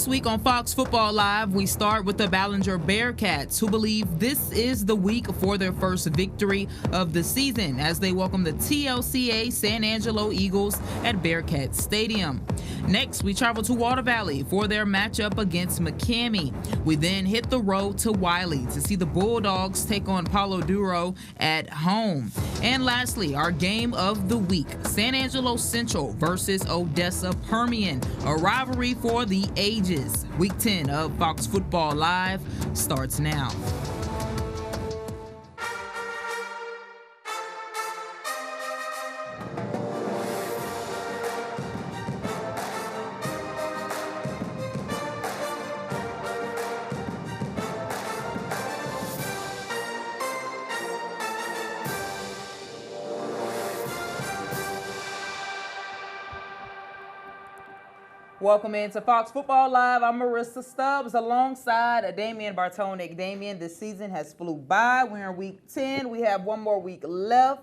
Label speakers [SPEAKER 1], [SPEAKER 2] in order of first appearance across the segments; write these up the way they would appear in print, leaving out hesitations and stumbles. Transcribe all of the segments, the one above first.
[SPEAKER 1] This week on Fox Football Live, we start with the Ballinger Bearcats, who believe this is the week for their first victory of the season as they welcome the TLCA San Angelo Eagles at Bearcat Stadium. Next, we travel to Water Valley for their matchup against McCamey. We then hit the road to Wylie to see the Bulldogs take on Palo Duro at home. And lastly, our game of the week, San Angelo Central versus Odessa Permian, a rivalry for the ages. Week 10 of Fox Football Live starts now. Welcome into Fox Football Live. I'm Marissa Stubbs alongside Damian Bartonic. Damian, this season has flew by. We're in week 10. We have one more week left.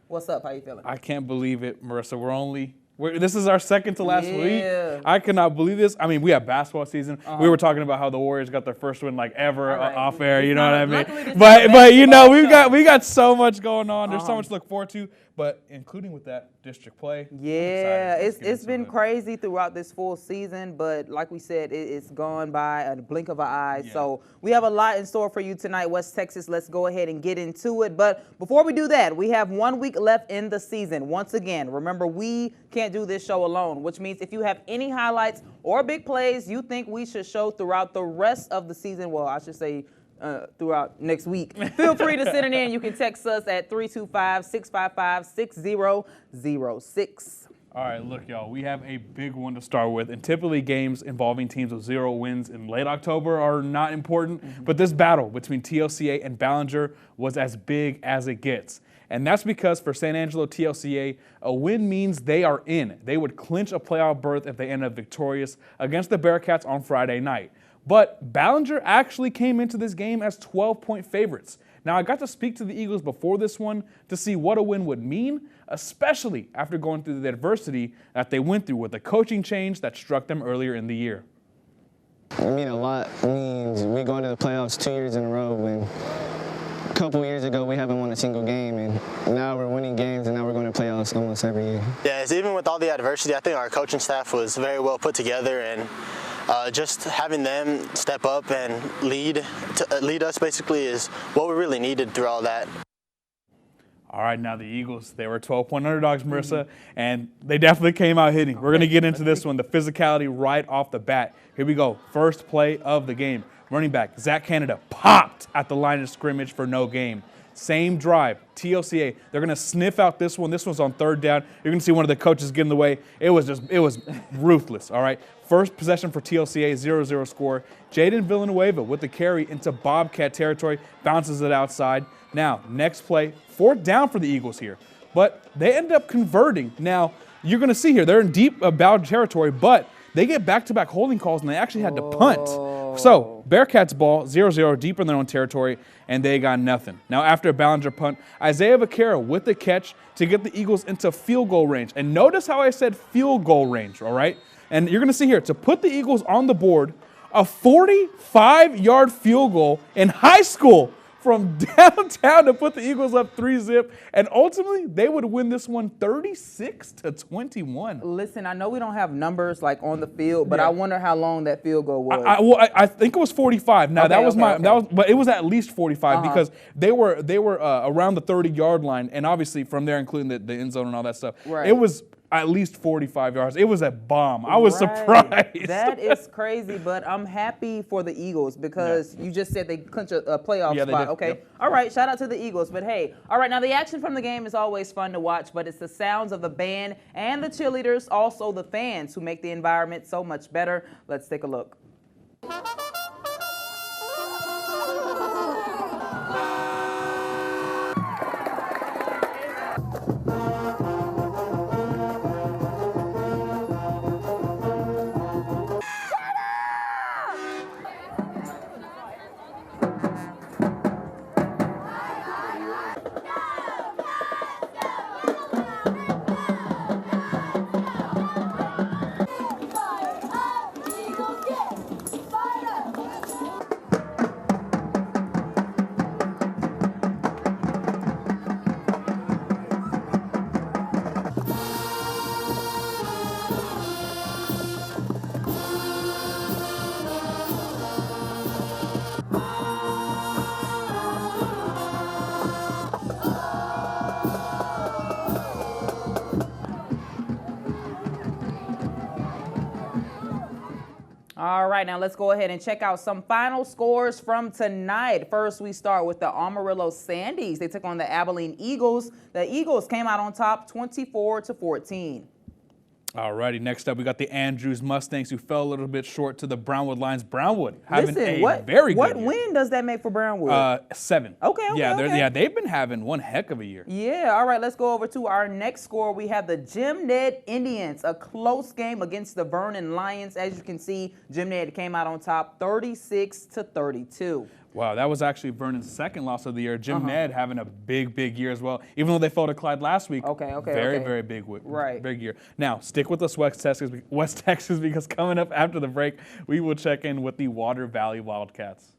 [SPEAKER 1] What's up? How you feeling?
[SPEAKER 2] I can't believe it, Marissa. This is our second to last week. I cannot believe this. I mean, we have basketball season. We were talking about how the Warriors got their first win ever off air. You know what I mean? But you know, we got so much going on. There's so much to look forward to. But including with that district play.
[SPEAKER 1] Yeah, it's been crazy throughout this full season. But like we said, it's gone by a blink of an eye. Yeah. So we have a lot in store for you tonight, West Texas. Let's go ahead and get into it. But before we do that, we have 1 week left in the season. Once again, remember, we can't do this show alone, which means if you have any highlights or big plays you think we should show throughout the rest of the season, well, I should say throughout next week, feel free to send it in. You can text us at 325-655-6006.
[SPEAKER 2] All right, look, y'all, we have a big one to start with. And typically games involving teams with 0 wins in late October are not important. But this battle between TLCA and Ballinger was as big as it gets. And that's because for San Angelo TLCA, a win means they are in. They would clinch a playoff berth if they end up victorious against the Bearcats on Friday night. But Ballinger actually came into this game as 12-point favorites. Now, I got to speak to the Eagles before this one to see what a win would mean, especially after going through the adversity that they went through with the coaching change that struck them earlier in the year.
[SPEAKER 3] It means a lot. It means we go to the playoffs 2 years in a row when a couple years ago we haven't won a single game, and now we're winning games, and now we're going to playoffs almost every year.
[SPEAKER 4] Yes, even with all the adversity, I think our coaching staff was very well put together, and just having them step up and lead us basically is what we really needed through all that.
[SPEAKER 2] All right, now the Eagles, they were 12-point underdogs, Marissa, and they definitely came out hitting. We're going to get into this one, the physicality right off the bat. Here we go, first play of the game. Running back Zach Canada popped at the line of scrimmage for no gain. Same drive, TLCA, they're going to sniff out this one. This one's on third down. You're going to see one of the coaches get in the way. It was ruthless, all right? First possession for TLCA, 0-0 score. Jaden Villanueva with the carry into Bobcat territory, bounces it outside. Now, next play, fourth down for the Eagles here. But they end up converting. Now, you're going to see here, they're in deep Bowden territory, but they get back-to-back holding calls, and they actually had to punt. So, Bearcats ball, 0-0, deep in their own territory, and they got nothing. Now, after a Ballinger punt, Isaiah Vaquero with the catch to get the Eagles into field goal range. And notice how I said field goal range, all right? And you're going to see here, to put the Eagles on the board, a 45-yard field goal in high school from downtown to put the Eagles up 3-0, and ultimately they would win this one 36-21.
[SPEAKER 1] Listen, I know we don't have numbers like on the field, but I wonder how long that field goal was.
[SPEAKER 2] I think it was 45. Now but it was at least 45 because they were around the 30-yard line, and obviously from there, including the end zone and all that stuff. Right. It was at least 45 yards. It was a bomb. I was surprised.
[SPEAKER 1] That is crazy, but I'm happy for the Eagles because you just said they clinch a playoff spot. Okay. Yep. All right. Shout out to the Eagles. But hey, all right. Now the action from the game is always fun to watch, but it's the sounds of the band and the cheerleaders, also the fans, who make the environment so much better. Let's take a look. All right, now let's go ahead and check out some final scores from tonight. First, we start with the Amarillo Sandies. They took on the Abilene Eagles. The Eagles came out on top 24-14.
[SPEAKER 2] All righty, next up we got the Andrews Mustangs, who fell a little bit short to the Brownwood Lions. Brownwood having a very good
[SPEAKER 1] What
[SPEAKER 2] year.
[SPEAKER 1] win does that make for Brownwood?
[SPEAKER 2] 7.
[SPEAKER 1] Okay,
[SPEAKER 2] Yeah, they've been having one heck of a year.
[SPEAKER 1] Yeah, all right, let's go over to our next score. We have the Jim Ned Indians, a close game against the Vernon Lions. As you can see, Jim Ned came out on top 36-32.
[SPEAKER 2] Wow, that was actually Vernon's second loss of the year. Jim Ned having a big year as well. Even though they fell to Clyde last week. Very big year. Now, stick with us, West Texas, because coming up after the break, we will check in with the Water Valley Wildcats.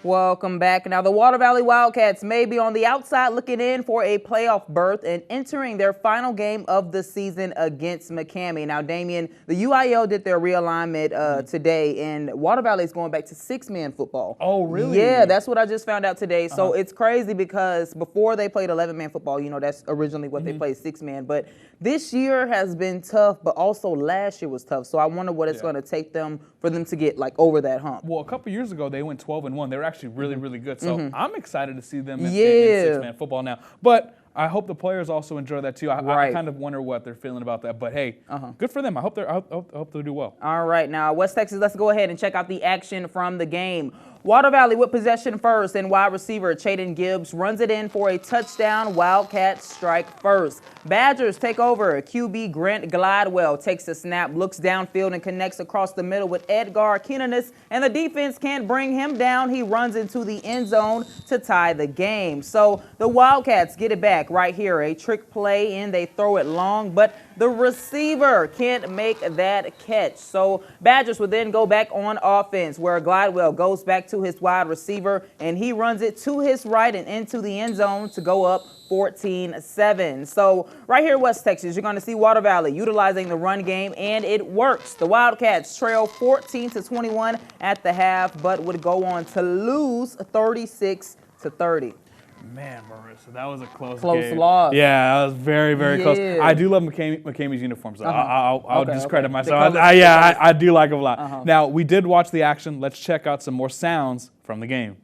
[SPEAKER 1] Welcome back. Now, the Water Valley Wildcats may be on the outside looking in for a playoff berth and entering their final game of the season against McCamey. Now, Damien, the UIL did their realignment today, and Water Valley is going back to 6-man football.
[SPEAKER 2] Oh, really?
[SPEAKER 1] Yeah, that's what I just found out today. So it's crazy because before they played 11-man football, you know, that's originally what they played, 6-man. But this year has been tough, but also last year was tough. So I wonder what it's going to take them for them to get, like, over that hump.
[SPEAKER 2] Well, a couple years ago, they went 12-1. They were actually really good. So I'm excited to see them in 6-man football now. But I hope the players also enjoy that too. I kind of wonder what they're feeling about that. But hey, good for them. I hope they'll do well.
[SPEAKER 1] All right, now West Texas, let's go ahead and check out the action from the game. Water Valley with possession first, and wide receiver Chaden Gibbs runs it in for a touchdown. Wildcats strike first. Badgers take over. QB Grant Glidewell takes the snap, looks downfield, and connects across the middle with Edgar Keenanis, and the defense can't bring him down. He runs into the end zone to tie the game. So the Wildcats get it back right here. A trick play, and they throw it long, but the receiver can't make that catch. So Badgers would then go back on offense, where Glidewell goes back to his wide receiver, and he runs it to his right and into the end zone to go up 14-7. So right here, West Texas, you're going to see Water Valley utilizing the run game, and it works. The Wildcats trail 14-21 at the half, but would go on to lose 36-30.
[SPEAKER 2] Man, Marissa, that was a close
[SPEAKER 1] game. Loss.
[SPEAKER 2] Yeah, that was very close. I do love McCamey's uniforms. I'll discredit myself. I do like them a lot. Now, we did watch the action. Let's check out some more sounds from the game.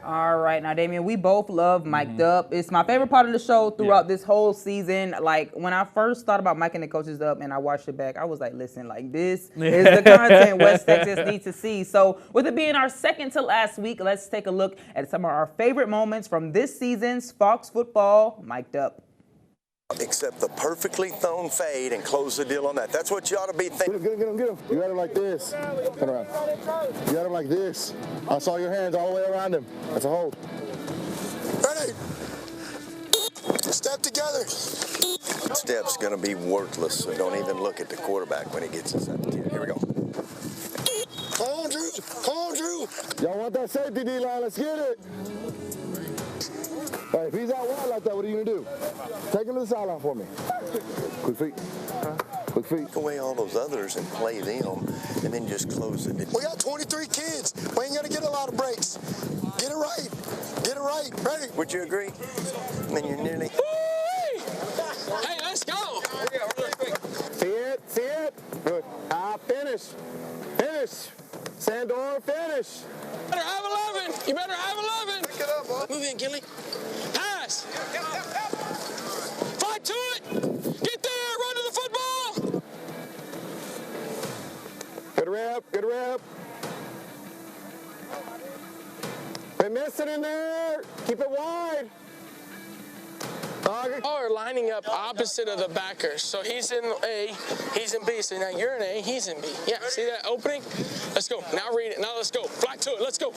[SPEAKER 1] All right, now, Damien, we both love Mic'd Up. It's my favorite part of the show throughout this whole season. Like, when I first thought about micing the coaches up and I watched it back, I was like, listen, like, this is the content West Texas needs to see. So with it being our second to last week, let's take a look at some of our favorite moments from this season's Fox Football Mic'd Up.
[SPEAKER 5] Except the perfectly thrown fade and close the deal on that. That's what you ought to be thinking.
[SPEAKER 6] Get him. You got him like this. Turn around. You got him like this. I saw your hands all the way around him. That's a hold.
[SPEAKER 5] Ready? Step together. Step's going to be worthless, so don't even look at the quarterback when he gets inside the 10. Here we go. Come on, Drew.
[SPEAKER 6] Y'all want that safety D-line? Let's get it. Hey, if he's out wide like that, what are you going to do? Take him to the sideline for me. Quick feet.
[SPEAKER 5] Take away all those others and play them, and then just close it. We got 23 kids. We ain't going to get a lot of breaks. Get it right. Ready? Would you agree? And then you're nearly...
[SPEAKER 7] Hey, let's go.
[SPEAKER 6] See it. Good. Finish. Sandor, finish.
[SPEAKER 7] You better have 11.
[SPEAKER 5] Pick it up, boy.
[SPEAKER 7] Move in, Gilly. Pass. Fight to it. Get there. Run to the football.
[SPEAKER 6] Good rep. They miss it in there. Keep it wide. Parker.
[SPEAKER 7] Are lining up opposite of the backers. So he's in A, he's in B. So now you're in A, he's in B. Yeah, see that opening? Let's go. Now read it. Now let's go. Fly to it. Let's go.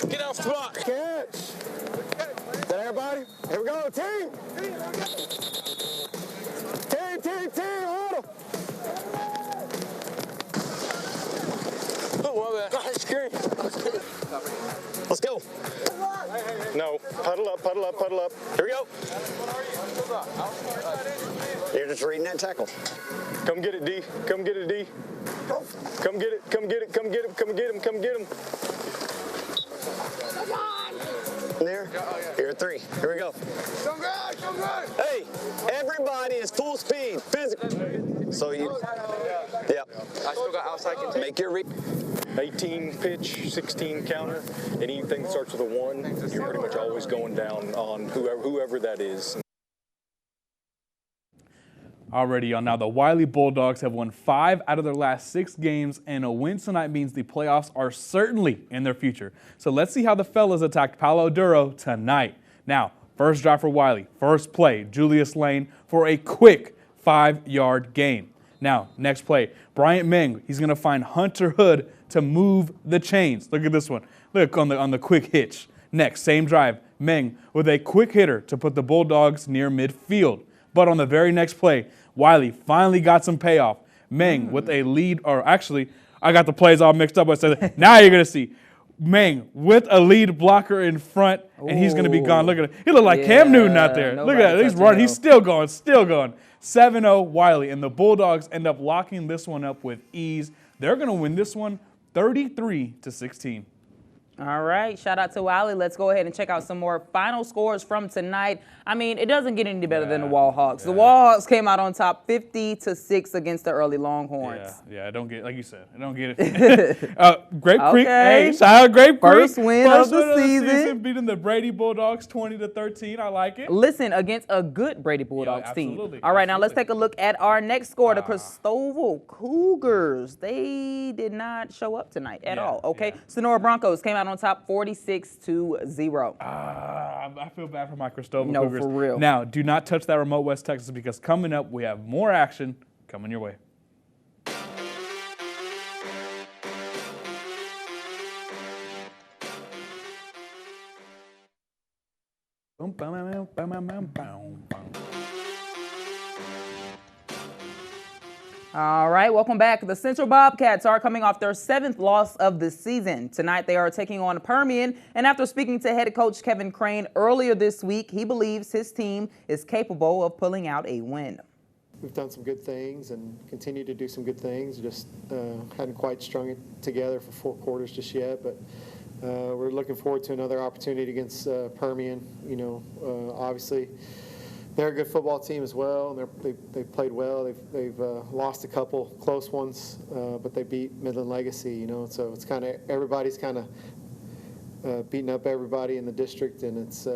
[SPEAKER 7] Get off the block.
[SPEAKER 6] Catch. Is that everybody? Here we go, team. Team, hold 'em.
[SPEAKER 7] Oh, my bad. Screen.
[SPEAKER 6] Let's go. No, puddle up. Here we go. You're just reading that tackle. Come get it, D. Come get it. There. Here at 3. Here we go.
[SPEAKER 7] So good.
[SPEAKER 6] Hey, everybody is full speed, physical. So you, yeah.
[SPEAKER 7] I still got outside control.
[SPEAKER 6] Make your 18 pitch, 16 counter. Anything that starts with a 1, you're pretty much always going down on whoever that is.
[SPEAKER 2] Already on now, the Wylie Bulldogs have won 5 out of their last 6 games, and a win tonight means the playoffs are certainly in their future. So let's see how the fellas attacked Palo Duro tonight. Now, first drive for Wylie, first play, Julius Lane for a quick 5-yard gain. Now, next play, Bryant Meng, he's going to find Hunter Hood to move the chains. Look at this one. Look on the quick hitch. Next, same drive, Meng with a quick hitter to put the Bulldogs near midfield. But on the very next play, Wylie finally got some payoff. Meng with a lead, or actually, I got the plays all mixed up. Now you're going to see Meng with a lead blocker in front, and he's going to be gone. Look at it. He looked like Cam Newton out there. Look at that. He's running. He's still going. 7-0 Wylie, and the Bulldogs end up locking this one up with ease. They're going to win this one 33-16.
[SPEAKER 1] All right, shout out to Wylie. Let's go ahead and check out some more final scores from tonight. I mean, it doesn't get any better than the Wall Hawks. The Wall Hawks came out on top 50-6 against the early Longhorns.
[SPEAKER 2] Yeah, I don't get, like you said, I don't get it. Grape Creek, hey, shout out Grape Creek.
[SPEAKER 1] First win of the season.
[SPEAKER 2] Beating the Brady Bulldogs 20-13. I like it.
[SPEAKER 1] Listen, against a good Brady Bulldogs team. All right, now let's take a look at our next score. The Cristobal Cougars, they did not show up tonight at all. Okay, Sonora Broncos came out on top 46-0.
[SPEAKER 2] I feel bad for my Cristobal Cougars.
[SPEAKER 1] For real.
[SPEAKER 2] Now, do not touch that remote West Texas, because coming up, we have more action coming your way.
[SPEAKER 1] All right, welcome back. The Central Bobcats are coming off their 7th loss of the season. Tonight they are taking on Permian, and after speaking to head coach Kevin Crane earlier this week, he believes his team is capable of pulling out a win.
[SPEAKER 8] We've done some good things and continue to do some good things, just hadn't quite strung it together for 4 quarters just yet, but we're looking forward to another opportunity against Permian. You know, obviously they're a good football team as well, and they've played well. They've lost a couple close ones, but they beat Midland Legacy. You know, so it's kind of everybody's kind of beating up everybody in the district, and it's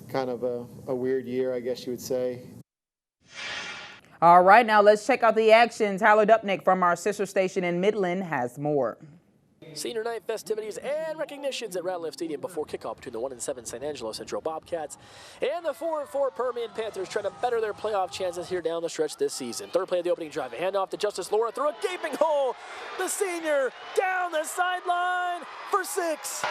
[SPEAKER 8] kind of a weird year, I guess you would say.
[SPEAKER 1] All right, now let's check out the action. Tyler Dupnick from our sister station in Midland has more.
[SPEAKER 9] Senior night festivities and recognitions at Ratliff Stadium before kickoff between the 1-7 San Angelo Central Bobcats and the 4-4 Permian Panthers, trying to better their playoff chances here down the stretch this season. Third play of the opening drive, a handoff to Justice Laura through a gaping hole. The senior down the sideline for 6.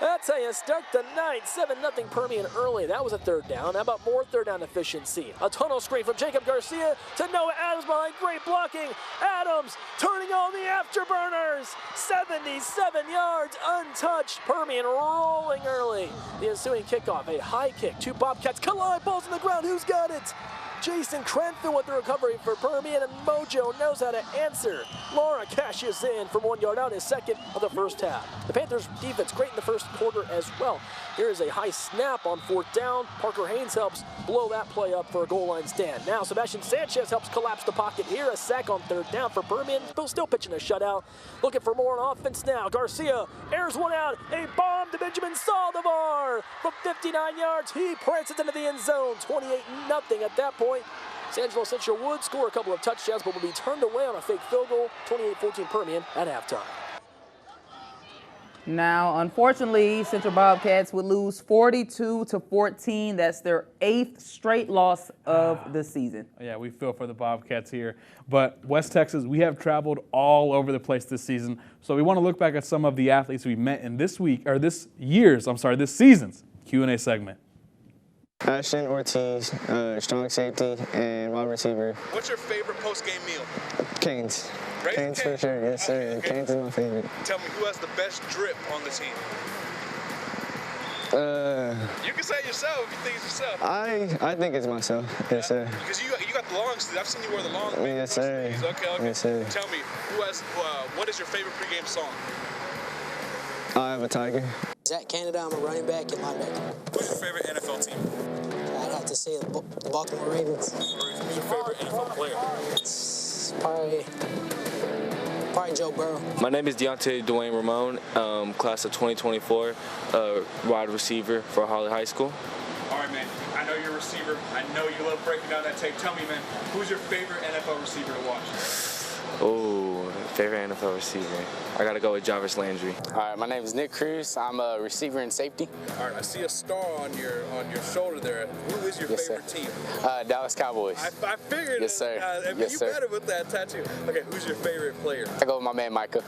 [SPEAKER 9] That's how you start the night. 7-0 Permian early. That was a third down. How about more third down efficiency? A tunnel screen from Jacob Garcia to Noah Adams behind. Great blocking. Adams turning on the afterburners. 77 yards untouched. Permian rolling early. The ensuing kickoff, a high kick. 2 Bobcats collide. Balls on the ground. Who's got it? Jason Cranfield with the recovery for Permian, and Mojo knows how to answer. Laura cashes in from 1 yard out, his second of the first half. The Panthers' defense great in the first quarter as well. Here is a high snap on 4th down. Parker Haynes helps blow that play up for a goal line stand. Now Sebastian Sanchez helps collapse the pocket here. A sack on 3rd down for Permian, still pitching a shutout. Looking for more on offense now. Garcia airs one out. A bomb to Benjamin Saldivar from 59 yards. He prances into the end zone. 28-0 at that point. San Angelo Central would score a couple of touchdowns, but will be turned away on a fake field goal. 28-14 Permian at halftime.
[SPEAKER 1] Now, unfortunately, Central Bobcats would lose 42-14. That's their 8th straight loss of the season.
[SPEAKER 2] Yeah, we feel for the Bobcats here. But West Texas, we have traveled all over the place this season. So we want to look back at some of the athletes we met in this season's Q&A segment.
[SPEAKER 3] Ashton Ortiz, strong safety, and wide receiver.
[SPEAKER 2] What's your favorite post-game meal?
[SPEAKER 3] Canes.
[SPEAKER 2] Right?
[SPEAKER 3] Canes for sure, yes sir.
[SPEAKER 2] Okay.
[SPEAKER 3] Canes is my favorite.
[SPEAKER 2] Tell me, who has the best drip on the team? You can say it yourself if you think it's yourself.
[SPEAKER 3] I think it's myself, yes sir.
[SPEAKER 2] Because you got the long sleeves. I've seen you wear the long sleeves.
[SPEAKER 3] Yes sir.
[SPEAKER 2] Okay.
[SPEAKER 3] Yes sir.
[SPEAKER 2] Tell me, what is your favorite pregame song?
[SPEAKER 3] I have a Tiger.
[SPEAKER 10] Zach Canada, I'm a running back and linebacker.
[SPEAKER 2] Who's your favorite NFL team?
[SPEAKER 10] I'd have to say the Baltimore Ravens.
[SPEAKER 2] Who's your favorite NFL player?
[SPEAKER 10] It's probably Joe Burrow.
[SPEAKER 11] My name is Deontay Dwayne Ramon, class of 2024, wide receiver for Holly High School.
[SPEAKER 2] All right, man. I know you're a receiver. I know you love breaking down that tape. Tell me, man, who's your favorite NFL receiver to watch?
[SPEAKER 11] Oh, favorite NFL receiver. I got to go with Jarvis Landry.
[SPEAKER 12] All right, my name is Nick Cruz. I'm a receiver and safety.
[SPEAKER 2] All right, I see a star on your shoulder there. Who is your favorite team?
[SPEAKER 12] Dallas Cowboys.
[SPEAKER 2] I figured.
[SPEAKER 12] Yes, sir.
[SPEAKER 2] You better with that tattoo. Okay, who's your favorite player?
[SPEAKER 12] I go with my man Michael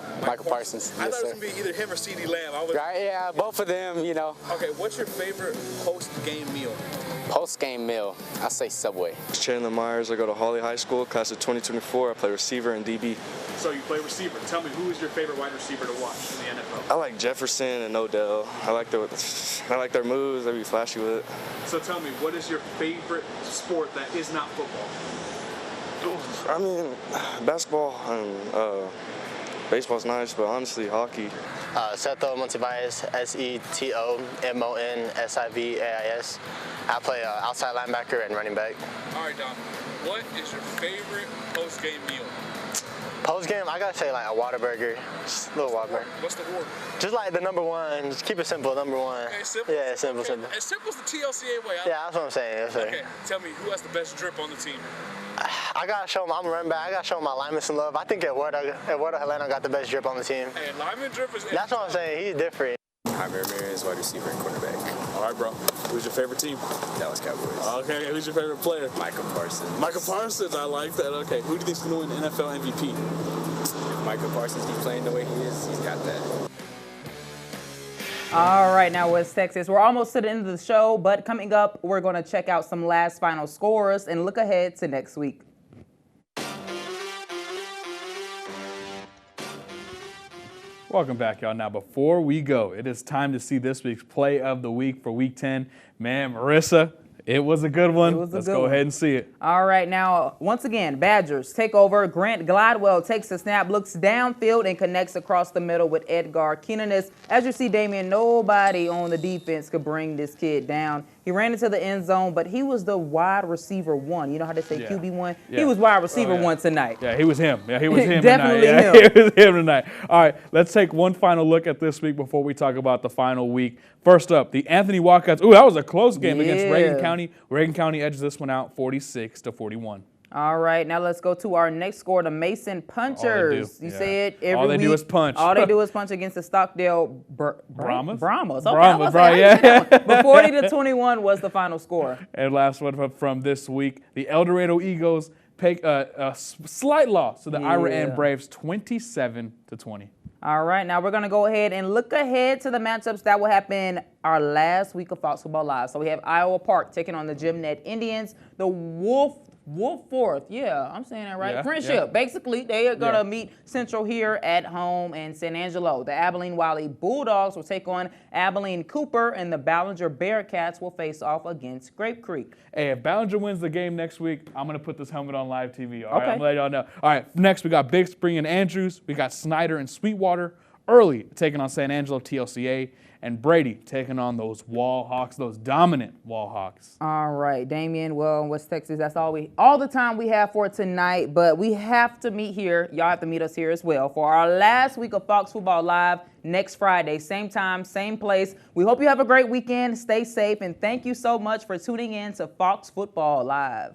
[SPEAKER 12] Parsons.
[SPEAKER 2] I thought it was going to be either him or CeeDee Lamb.
[SPEAKER 12] Right, yeah, both of them, you know.
[SPEAKER 2] Okay, what's your favorite post-game meal?
[SPEAKER 12] Post-game meal, I say Subway.
[SPEAKER 11] Chandler Myers, I go to Holly High School, class of 2024. I play receiver and DB.
[SPEAKER 2] So you play receiver. Tell me, who is your favorite wide receiver to watch in the NFL?
[SPEAKER 11] I like Jefferson and Odell. I like their moves. They be flashy with it.
[SPEAKER 2] So tell me, what is your favorite sport that is not football?
[SPEAKER 11] I mean, basketball and baseball's nice, but honestly, hockey.
[SPEAKER 4] Seto Monsivais, SETO MONSIVAIS. I play outside linebacker and running back.
[SPEAKER 2] All right, Don. What is your favorite post-game meal?
[SPEAKER 4] Post-game, I gotta say like a Whataburger, just a little Whataburger.
[SPEAKER 2] What's the word?
[SPEAKER 4] Just like the number one, just keep it simple, number one.
[SPEAKER 2] Okay, simple?
[SPEAKER 4] Yeah, simple,
[SPEAKER 2] okay.
[SPEAKER 4] simple.
[SPEAKER 2] As simple as the TLCA way.
[SPEAKER 4] Yeah, that's what I'm saying, yes, sir.
[SPEAKER 2] Okay, tell me, who has the best drip on the team?
[SPEAKER 4] I gotta show them, I'm a running back, I gotta show my linemen some love. I think Eduardo Heleno got the best drip on the team.
[SPEAKER 2] Hey, lineman drip is...
[SPEAKER 4] That's what I'm saying, he's different.
[SPEAKER 12] Jaime Ramirez, wide receiver and quarterback.
[SPEAKER 2] All right, bro. Who's your favorite team?
[SPEAKER 12] Dallas Cowboys.
[SPEAKER 2] Okay, who's your favorite player?
[SPEAKER 12] Michael Parsons.
[SPEAKER 2] Michael Parsons, I like that. Okay, who do you think's going to win NFL MVP?
[SPEAKER 12] If Michael Parsons keeps playing the way he is, he's got that.
[SPEAKER 1] All right, now West Texas. We're almost to the end of the show, but coming up, we're going to check out some last final scores and look ahead to next week.
[SPEAKER 2] Welcome back, y'all. Now, before we go, it is time to see this week's play of the week for Week 10. Man, Marissa, it was a good one. Let's go ahead and see it.
[SPEAKER 1] All right, now, once again, Badgers take over. Grant Gladwell takes the snap, looks downfield, and connects across the middle with Edgar Keenanis. As you see, Damien, nobody on the defense could bring this kid down. He ran into the end zone, but he was the wide receiver one. You know how they say QB1? Yeah. He was wide receiver one tonight.
[SPEAKER 2] Yeah, he was him. Yeah, he was him
[SPEAKER 1] Definitely
[SPEAKER 2] tonight.
[SPEAKER 1] him.
[SPEAKER 2] Yeah, he was him tonight. All right, let's take one final look at this week before we talk about the final week. First up, the Anthony Wildcats. Ooh, that was a close game against Reagan County. Reagan County edged this one out 46-41.
[SPEAKER 1] All right, now let's go to our next score, the Mason Punchers. You say it every week.
[SPEAKER 2] All they do is punch.
[SPEAKER 1] All they do is punch against the Stockdale
[SPEAKER 2] Brahmas.
[SPEAKER 1] Brahmas.
[SPEAKER 2] Okay, Brahmas, right, yeah.
[SPEAKER 1] But 40-21 was the final score.
[SPEAKER 2] And last one from this week, the El Dorado Eagles take a slight loss to the Iran Braves, 27-20.
[SPEAKER 1] All right, now we're going to go ahead and look ahead to the matchups that will happen our last week of Fox Football Live. So we have Iowa Park taking on the Jim Ned Indians, the Wolfforth, I'm saying that right. Friendship. Basically, they are going to meet Central here at home in San Angelo. The Abilene Wylie Bulldogs will take on Abilene Cooper, and the Ballinger Bearcats will face off against Grape Creek.
[SPEAKER 2] Hey, if Ballinger wins the game next week, I'm going to put this helmet on live TV. All right, I'm going to let y'all know. All right, next we got Big Spring and Andrews. We got Snyder and Sweetwater. Early taking on San Angelo TLCA. And Brady taking on those Wall Hawks, those dominant Wall Hawks. All right, Damien. Well, in West Texas, that's all the time we have for tonight. But we have to meet here. Y'all have to meet us here as well for our last week of Fox Football Live next Friday, same time, same place. We hope you have a great weekend. Stay safe, and thank you so much for tuning in to Fox Football Live.